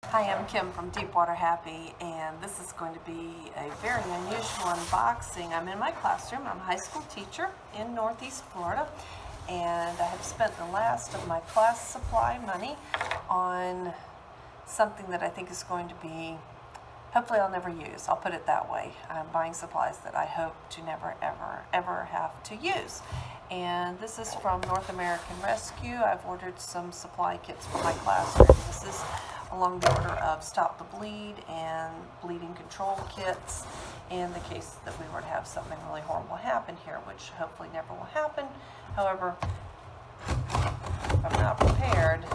Hi, I'm Kim from Deepwater Happy, and this is going to be a very unusual unboxing. I'm in my classroom. I'm a high school teacher in Northeast Florida, and I have spent the last of my class supply money on something that I think is going to be, hopefully I'll never use. I'll put it that way. I'm buying supplies that I hope to never, ever have to use. And this is from North American Rescue. I've ordered some supply kits for my classroom. This is along the order of Stop the Bleed and bleeding control kits in the case that we were to have something really horrible happen here, which hopefully never will happen. However, if I'm not prepared,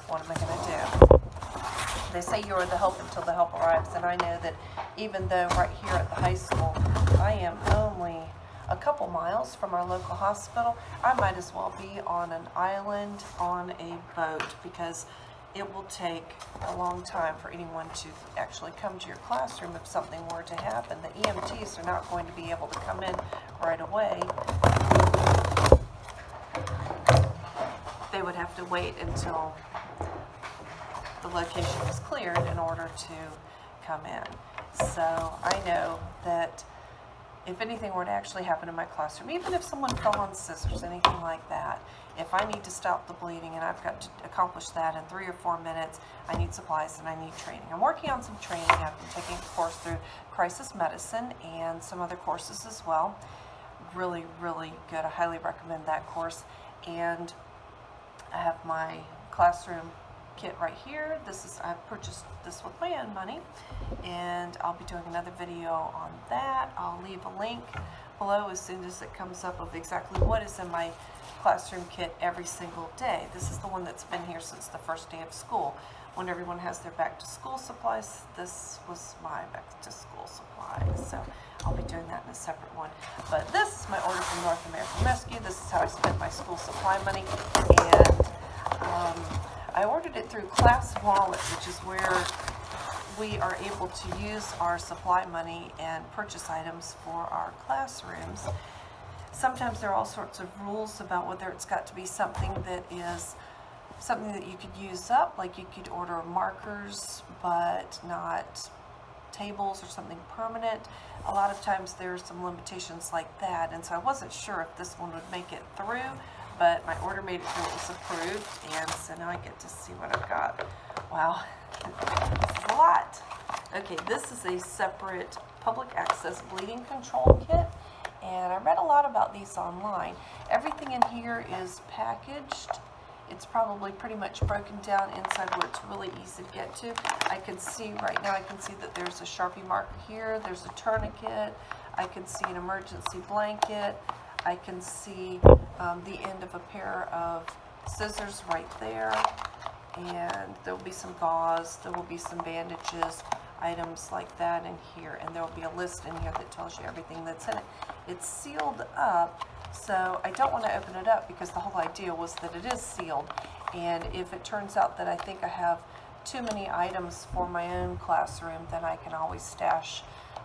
what am I going to do? They say you are the help until the help arrives, and I know that even though right here at the high school I am only a couple miles from our local hospital, I might as well be on an island on a boat, because it will take a long time for anyone to actually come to your classroom if something were to happen. The EMTs are not going to be able to come in right away. They would have to wait until the location was cleared in order to come in. So I know that if anything were to actually happen in my classroom, even if someone fell on scissors, anything like that, if I need to stop the bleeding and I've got to accomplish that in 3 or 4 minutes, I need supplies and I need training. I'm working on some training. I've been taking a course through crisis medicine and some other courses as well. Really, really good. I highly recommend that course. And I have my classroom kit right here. I purchased this with my own money, and I'll be doing another video on that. I'll leave a link below as soon as it comes up of exactly what is in my classroom kit every single day. This is the one that's been here since the first day of school. When everyone has their back to school supplies, this was my back to school supplies. So I'll be doing that in a separate one. But this is my order from North American Rescue. This is how I spent my school supply money, and I ordered it through Class Wallet, which is where we are able to use our supply money and purchase items for our classrooms. Sometimes there are all sorts of rules about whether it's got to be something that is something that you could use up, like you could order markers but not tables or something permanent. A lot of times there are some limitations like that, and so I wasn't sure if this one would make it through, but my order made it through. It was approved, and so now I get to see what I've got. Wow, this is a lot. Okay, this is a separate public access bleeding control kit, and I read a lot about these online. Everything in here is packaged. It's probably pretty much broken down inside where it's really easy to get to. I can see right now, I can see that there's a Sharpie marker here, there's a tourniquet, I can see an emergency blanket, I can see the end of a pair of scissors right there, and there will be some gauze, there will be some bandages, items like that in here, and there will be a list in here that tells you everything that's in it. It's sealed up, so I don't want to open it up because the whole idea was that it is sealed, and if it turns out that I think I have too many items for my own classroom, then I can always stash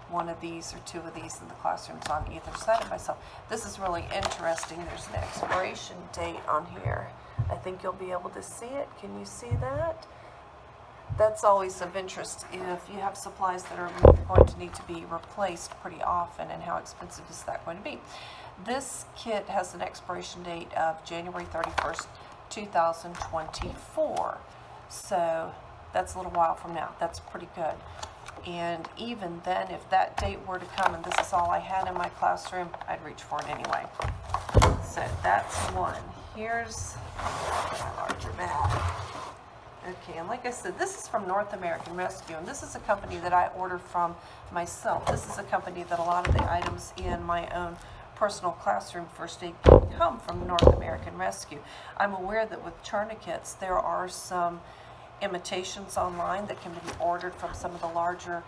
one of these or 2 of these in the classrooms on either side of myself. This is really interesting. There's an expiration date on here. I think you'll be able to see it. Can you see that? That's always of interest if you have supplies that are going to need to be replaced pretty often, and how expensive is that going to be. This kit has an expiration date of January 31st, 2024. So that's a little while from now. That's pretty good. And even then, if that date were to come and this is all I had in my classroom, I'd reach for it anyway. So that's one. Here's a larger bag. Okay, and like I said, this is from North American Rescue, and this is a company that I order from myself. This is a company that a lot of the items in my own personal classroom first aid kit come from North American Rescue. I'm aware that with tourniquets, there are some imitations online that can be ordered from some of the larger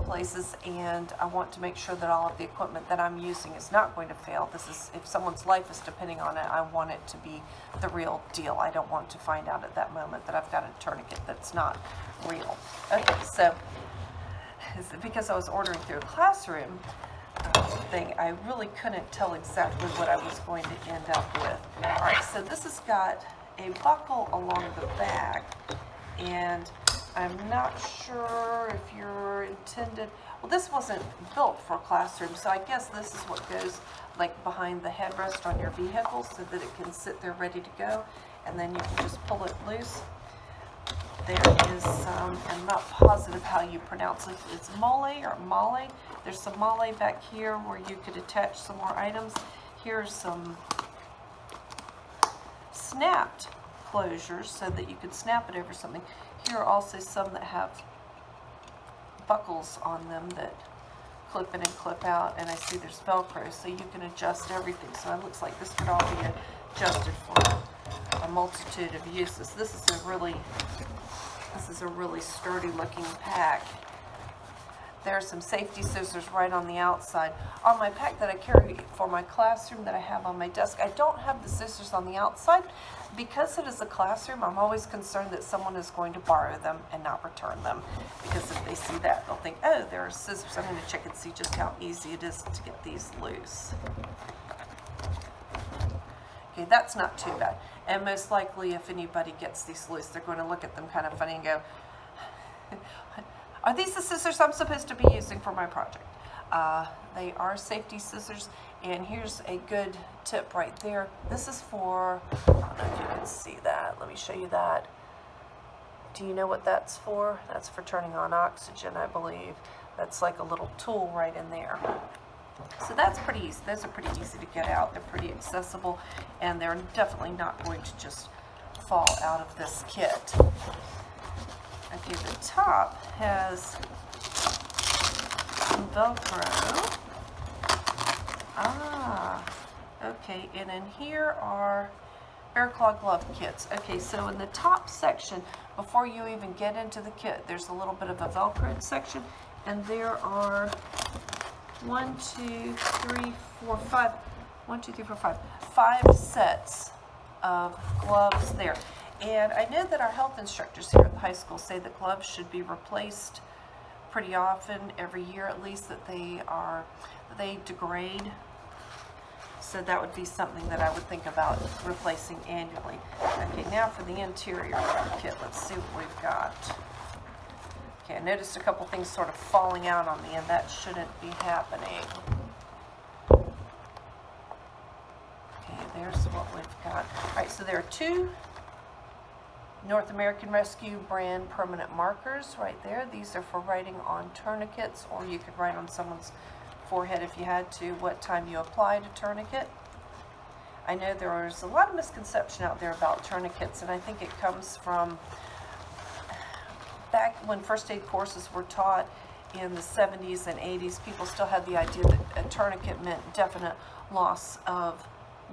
places, and I want to make sure that all of the equipment that I'm using is not going to fail. This is, if someone's life is depending on it, I want it to be the real deal. I don't want to find out at that moment that I've got a tourniquet that's not real. Okay, so because I was ordering through a classroom thing, I really couldn't tell exactly what I was going to end up with. All right, so this has got a buckle along the back, and I'm not sure if you're intended, well, this wasn't built for a classroom, so I guess this is what goes like behind the headrest on your vehicle so that it can sit there ready to go, and then you can just pull it loose. There is some, I'm not positive how you pronounce it, it's mole or mole. There's some mole back here where you could attach some more items. Here's some snapped closures so that you could snap it over something. Here are also some that have buckles on them that clip in and clip out, and I see there's Velcro, so you can adjust everything. So it looks like this could all be adjusted for a multitude of uses. This is a really sturdy looking pack. There are some safety scissors right on the outside. On my pack that I carry for my classroom that I have on my desk, I don't have the scissors on the outside. Because it is a classroom, I'm always concerned that someone is going to borrow them and not return them. Because if they see that, they'll think, oh, there are scissors. I'm going to check and see just how easy it is to get these loose. Okay, that's not too bad. And most likely, if anybody gets these loose, they're going to look at them kind of funny and go, are these the scissors I'm supposed to be using for my project? They are safety scissors, and here's a good tip right there. This is for, I don't know if you can see that. Let me show you that. Do you know what that's for? That's for turning on oxygen, I believe. That's like a little tool right in there. So that's pretty easy. Those are pretty easy to get out. They're pretty accessible, and they're definitely not going to just fall out of this kit. Okay, the top has some Velcro. Okay, and in here are Bear Claw glove kits. Okay, so in the top section, before you even get into the kit, there's a little bit of a Velcroed section, and there are 5 sets of gloves there. And I know that our health instructors here at the high school say that gloves should be replaced pretty often, every year at least, that they degrade. So that would be something that I would think about replacing annually. Okay, now for the interior of the kit, let's see what we've got. Okay, I noticed a couple things sort of falling out on me, and that shouldn't be happening. Okay, there's what we've got. All right, so there are 2 North American Rescue brand permanent markers right there. These are for writing on tourniquets, or you could write on someone's forehead if you had to what time you applied a tourniquet. I know there's a lot of misconception out there about tourniquets, and I think it comes from back when first aid courses were taught in the 70s and 80s. People still had the idea that a tourniquet meant definite loss of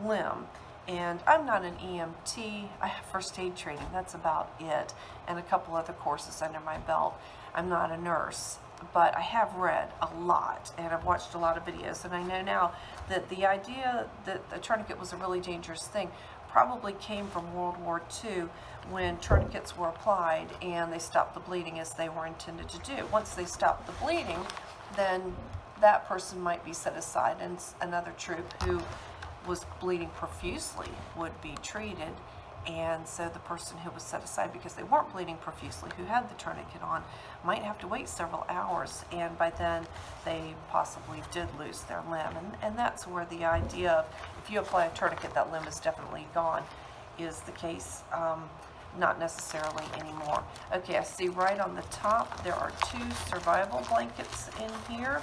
limb. And I'm not an EMT. I have first aid training, that's about it, and a couple other courses under my belt. I'm not a nurse, but I have read a lot, and I've watched a lot of videos, and I know now that the idea that the tourniquet was a really dangerous thing probably came from World War II, when tourniquets were applied and they stopped the bleeding as they were intended to do. Once they stopped the bleeding, then that person might be set aside, and another troop who was bleeding profusely would be treated. And so the person who was set aside because they weren't bleeding profusely, who had the tourniquet on, might have to wait several hours, and by then they possibly did lose their limb. And that's where the idea of, if you apply a tourniquet, that limb is definitely gone, is the case. Not necessarily anymore. Okay, I see right on the top there are 2 survival blankets in here.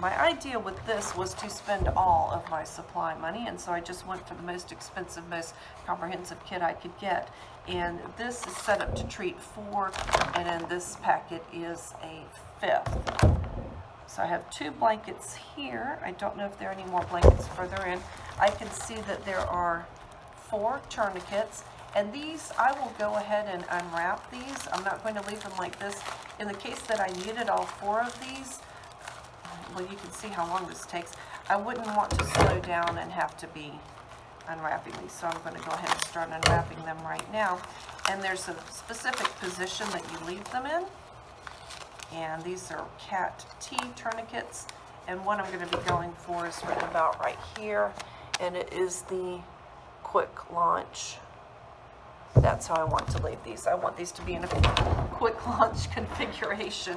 My idea with this was to spend all of my supply money, and so I just went for the most expensive, most comprehensive kit I could get. And this is set up to treat 4, and in this packet is a 5th. So I have 2 blankets here. I don't know if there are any more blankets further in. I can see that there are 4 tourniquets, and these, I will go ahead and unwrap these. I'm not going to leave them like this. In the case that I needed all 4 of these, well, you can see how long this takes. I wouldn't want to slow down and have to be unwrapping these, so I'm going to go ahead and start unwrapping them right now. And there's a specific position that you leave them in, and these are Cat T tourniquets, and what I'm going to be going for is written about right here, and it is the quick launch. That's how I want to leave these. I want these to be in a quick launch configuration,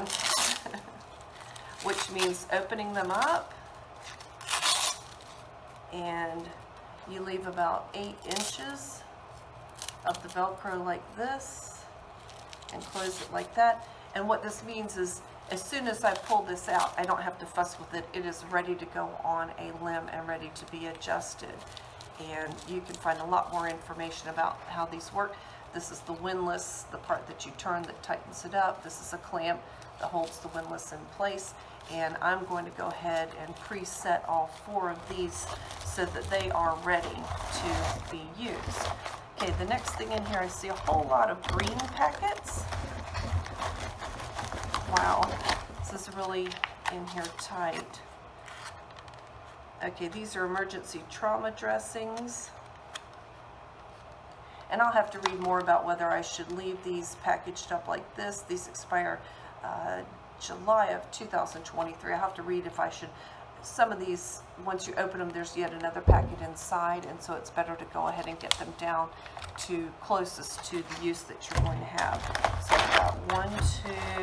which means opening them up, and you leave about 8 inches of the Velcro like this, and close it like that. And what this means is, as soon as I pull this out, I don't have to fuss with it. It is ready to go on a limb and ready to be adjusted. And you can find a lot more information about how these work. This is the windlass, the part that you turn that tightens it up. This is a clamp that holds the windlass in place. And I'm going to go ahead and preset all 4 of these so that they are ready to be used. Okay, the next thing in here, I see a whole lot of green packets. Wow, this is really in here tight. Okay, these are emergency trauma dressings. And I'll have to read more about whether I should leave these packaged up like this. These expire July of 2023. I'll have to read if I should. Some of these, once you open them, there's yet another packet inside, and so it's better to go ahead and get them down to closest to the use that you're going to have. So I've got 1,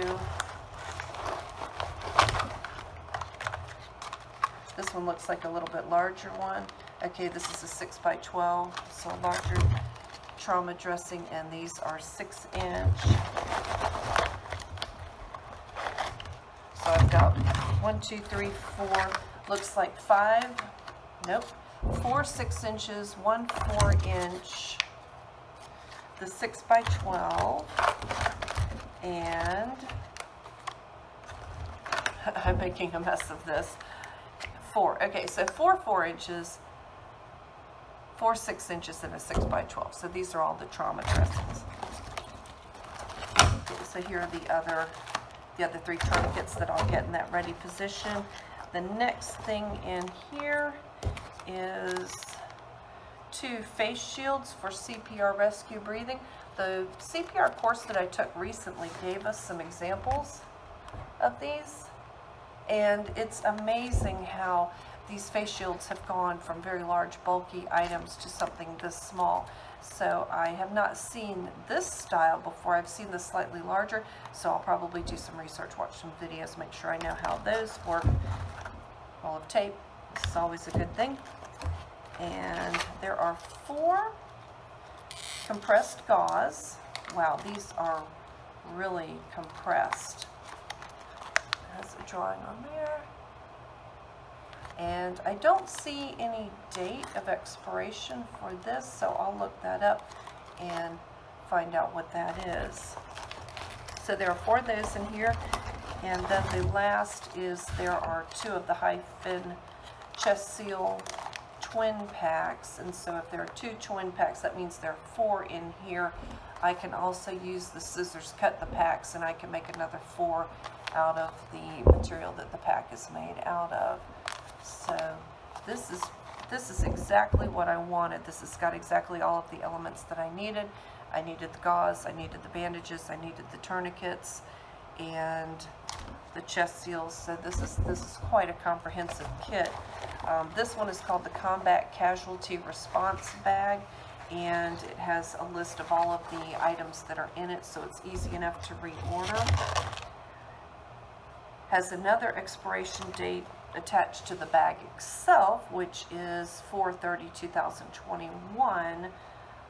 2. This one looks like a little bit larger one. Okay, this is a 6 by 12, so a larger trauma dressing, and these are 6 inch. So I've got 1, 2, 3, 4, looks like 5, nope, 4 6 inches, 1 4 inch, the 6 by 12, and I'm making a mess of this. 4, okay, so 4 4 inches, 4 6 inches, and a 6 by 12. So these are all the trauma dressings. Okay, so here are the other 3 tourniquets that I'll get in that ready position. The next thing in here is 2 face shields for CPR rescue breathing. The CPR course that I took recently gave us some examples of these, and it's amazing how these face shields have gone from very large bulky items to something this small. So I have not seen this style before. I've seen this slightly larger, so I'll probably do some research, watch some videos, make sure I know how those work. Roll of tape, this is always a good thing. And there are 4 compressed gauze. Wow, these are really compressed. There's a drawing on there. And I don't see any date of expiration for this, so I'll look that up and find out what that is. So there are 4 of those in here, and then the last is there are 2 of the hyphen chest seal twin packs, and so if there are 2 twin packs, that means there are 4 in here. I can also use the scissors, cut the packs, and I can make another 4 out of the material that the pack is made out of. So this is exactly what I wanted. This has got exactly all of the elements that I needed. I needed the gauze, I needed the bandages, I needed the tourniquets, and the chest seals. So this is quite a comprehensive kit. This one is called the Combat Casualty Response Bag, and it has a list of all of the items that are in it, so it's easy enough to reorder. Has another expiration date attached to the bag itself, which is 4/30/2021.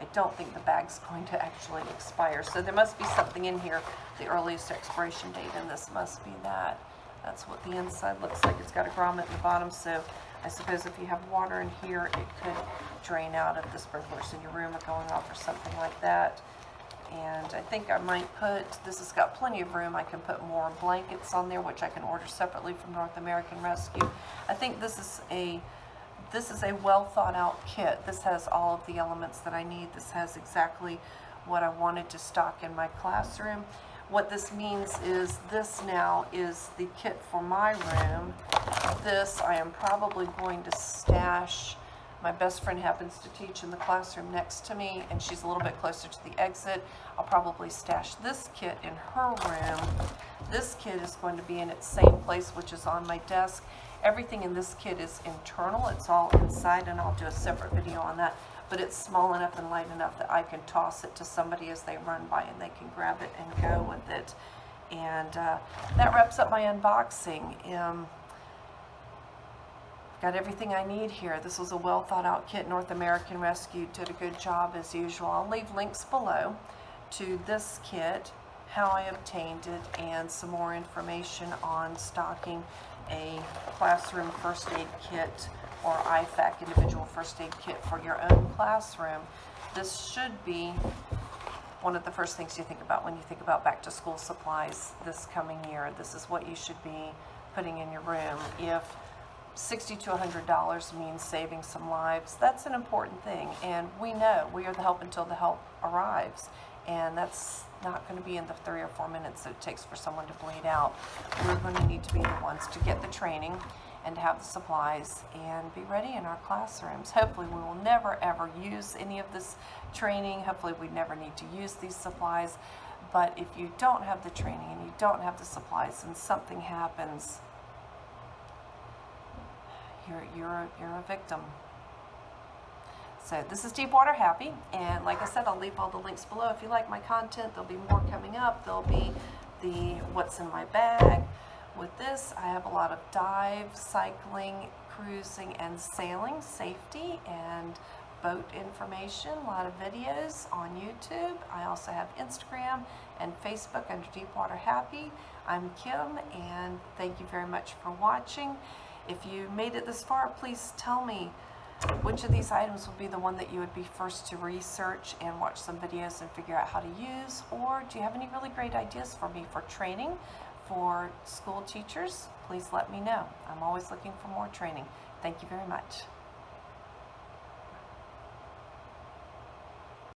I don't think the bag's going to actually expire, so there must be something in here. The earliest expiration date, and this must be that. That's what the inside looks like. It's got a grommet in the bottom, so I suppose if you have water in here, it could drain out if the sprinklers in your room are going off or something like that. And I think I might put, this has got plenty of room, I can put more blankets on there, which I can order separately from North American Rescue. I think this is a well thought out kit. This has all of the elements that I need. This has exactly what I wanted to stock in my classroom. What this means is this now is the kit for my room. This I am probably going to stash. My best friend happens to teach in the classroom next to me, and she's a little bit closer to the exit. I'll probably stash this kit in her room. This kit is going to be in its same place, which is on my desk. Everything in this kit is internal. It's all inside, and I'll do a separate video on that. but it's small enough and light enough that I can toss it to somebody as they run by and they can grab it and go with it. And that wraps up my unboxing. Got everything I need here. This was a well thought out kit. North American Rescue did a good job as usual. I'll leave links below to this kit, how I obtained it, and some more information on stocking a classroom first aid kit or IFAC, individual first aid kit, for your own classroom. This should be one of the first things you think about when you think about back to school supplies this coming year. This is what you should be putting in your room. If $60 to $100 means saving some lives, that's an important thing. And we know we are the help until the help arrives. And that's not going to be in the 3 or 4 minutes that it takes for someone to bleed out. We're going to need to be the ones to get the training and have the supplies and be ready in our classrooms. Hopefully we will never ever use any of this training. Hopefully we never need to use these supplies. But if you don't have the training and you don't have the supplies and something happens, you're a victim. So this is Deepwater Happy, and like I said, I'll leave all the links below. If you like my content, there'll be more coming up. There'll be the what's in my bag. With this, I have a lot of dive, cycling, cruising, and sailing safety and boat information, a lot of videos on YouTube. I also have Instagram and Facebook under Deepwater Happy. I'm Kim, and thank you very much for watching. If you made it this far, please tell me which of these items would be the one that you would be first to research and watch some videos and figure out how to use, or do you have any really great ideas for me for training for school teachers? Please let me know. I'm always looking for more training. Thank you very much.